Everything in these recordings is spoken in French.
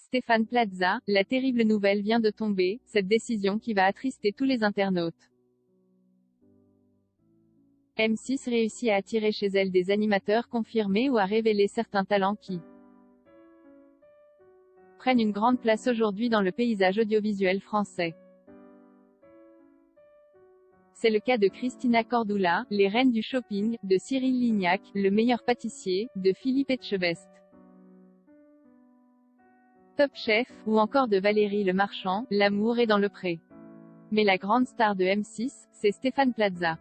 Stéphane Plaza, la terrible nouvelle vient de tomber, cette décision qui va attrister tous les internautes. M6 réussit à attirer chez elle des animateurs confirmés ou à révéler certains talents qui prennent une grande place aujourd'hui dans le paysage audiovisuel français. C'est le cas de Christina Cordula, les reines du shopping, de Cyril Lignac, le meilleur pâtissier, de Philippe Etchebest, Top Chef, ou encore de Valérie Le Marchand, L'amour est dans le pré. Mais la grande star de M6, c'est Stéphane Plaza.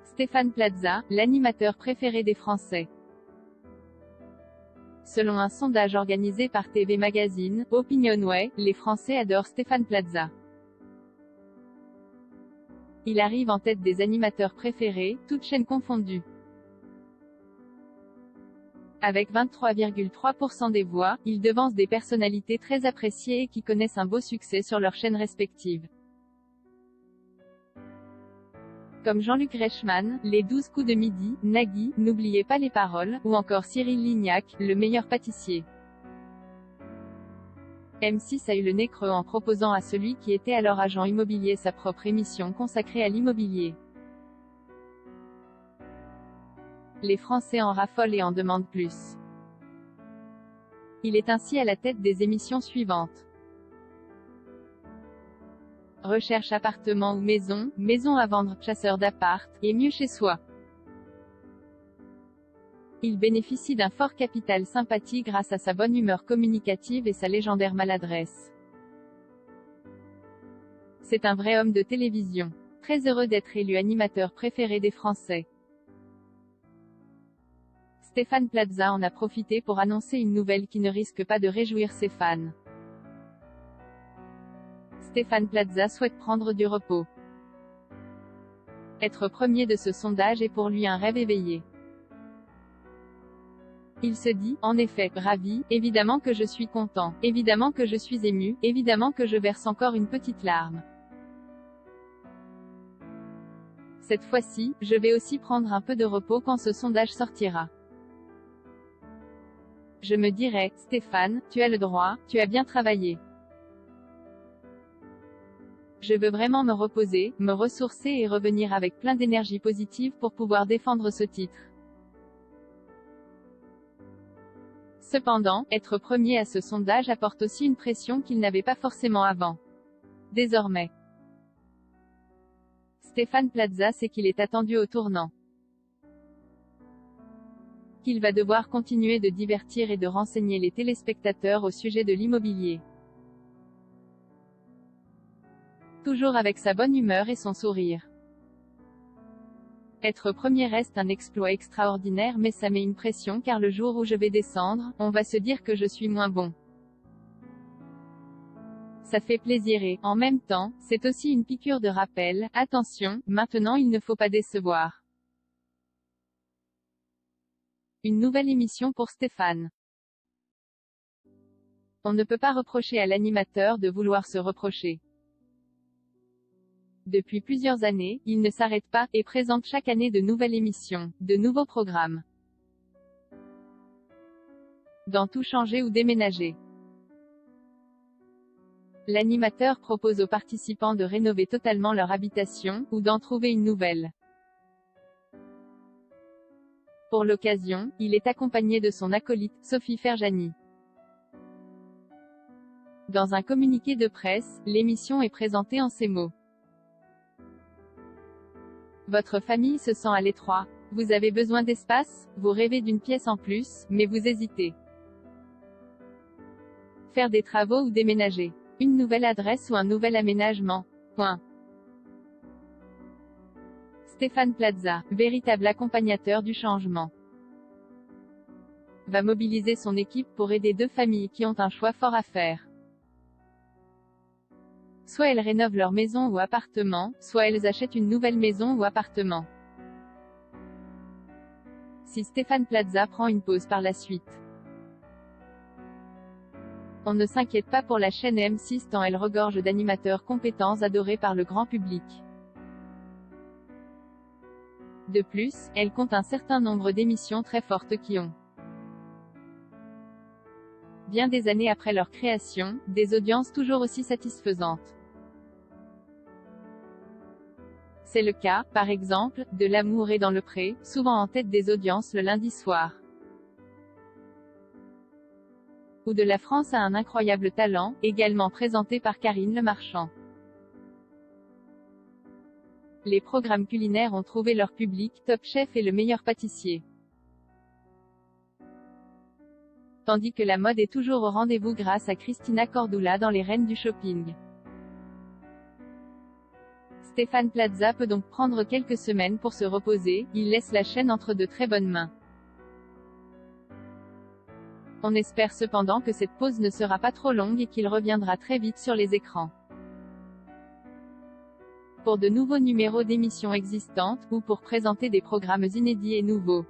Stéphane Plaza, l'animateur préféré des Français. Selon un sondage organisé par TV Magazine, Opinionway, les Français adorent Stéphane Plaza. Il arrive en tête des animateurs préférés, toutes chaînes confondues. Avec 23,3% des voix, il devance des personnalités très appréciées et qui connaissent un beau succès sur leurs chaînes respectives. Comme Jean-Luc Reichmann, Les 12 coups de midi, Nagui, N'oubliez pas les paroles, ou encore Cyril Lignac, le meilleur pâtissier. M6 a eu le nez creux en proposant à celui qui était alors agent immobilier sa propre émission consacrée à l'immobilier. Les Français en raffolent et en demandent plus. Il est ainsi à la tête des émissions suivantes. Recherche appartement ou maison, maison à vendre, chasseur d'appart, et mieux chez soi. Il bénéficie d'un fort capital sympathie grâce à sa bonne humeur communicative et sa légendaire maladresse. C'est un vrai homme de télévision. Très heureux d'être élu animateur préféré des Français. Stéphane Plaza en a profité pour annoncer une nouvelle qui ne risque pas de réjouir ses fans. Stéphane Plaza souhaite prendre du repos. Être premier de ce sondage est pour lui un rêve éveillé. Il se dit, en effet, ravi, évidemment que je suis content, évidemment que je suis ému, évidemment que je verse encore une petite larme. Cette fois-ci, je vais aussi prendre un peu de repos quand ce sondage sortira. Je me dirai, Stéphane, tu as le droit, tu as bien travaillé. Je veux vraiment me reposer, me ressourcer et revenir avec plein d'énergie positive pour pouvoir défendre ce titre. Cependant, être premier à ce sondage apporte aussi une pression qu'il n'avait pas forcément avant. Désormais, Stéphane Plaza sait qu'il est attendu au tournant. Qu'il va devoir continuer de divertir et de renseigner les téléspectateurs au sujet de l'immobilier. Toujours avec sa bonne humeur et son sourire. Être premier reste un exploit extraordinaire mais ça met une pression car le jour où je vais descendre, on va se dire que je suis moins bon. Ça fait plaisir et, en même temps, c'est aussi une piqûre de rappel, attention, maintenant il ne faut pas décevoir. Une nouvelle émission pour Stéphane. On ne peut pas reprocher à l'animateur de vouloir se reprocher. Depuis plusieurs années, il ne s'arrête pas, et présente chaque année de nouvelles émissions, de nouveaux programmes. Dans Tout changer ou déménager. L'animateur propose aux participants de rénover totalement leur habitation, ou d'en trouver une nouvelle. Pour l'occasion, il est accompagné de son acolyte, Sophie Ferjani. Dans un communiqué de presse, l'émission est présentée en ces mots. Votre famille se sent à l'étroit. Vous avez besoin d'espace, vous rêvez d'une pièce en plus, mais vous hésitez. Faire des travaux ou déménager. Une nouvelle adresse ou un nouvel aménagement. Point. Stéphane Plaza, véritable accompagnateur du changement, va mobiliser son équipe pour aider deux familles qui ont un choix fort à faire. Soit elles rénovent leur maison ou appartement, soit elles achètent une nouvelle maison ou appartement. Si Stéphane Plaza prend une pause par la suite, on ne s'inquiète pas pour la chaîne M6 tant elle regorge d'animateurs compétents adorés par le grand public. De plus, elle compte un certain nombre d'émissions très fortes qui ont bien des années après leur création, des audiences toujours aussi satisfaisantes. C'est le cas, par exemple, de L'amour est dans le pré, souvent en tête des audiences le lundi soir. Ou de La France a un incroyable talent, également présenté par Karine Le Marchand. Les programmes culinaires ont trouvé leur public, Top Chef est le meilleur pâtissier. Tandis que la mode est toujours au rendez-vous grâce à Christina Cordula dans Les Reines du shopping. Stéphane Plaza peut donc prendre quelques semaines pour se reposer, il laisse la chaîne entre de très bonnes mains. On espère cependant que cette pause ne sera pas trop longue et qu'il reviendra très vite sur les écrans. Pour de nouveaux numéros d'émissions existantes, ou pour présenter des programmes inédits et nouveaux.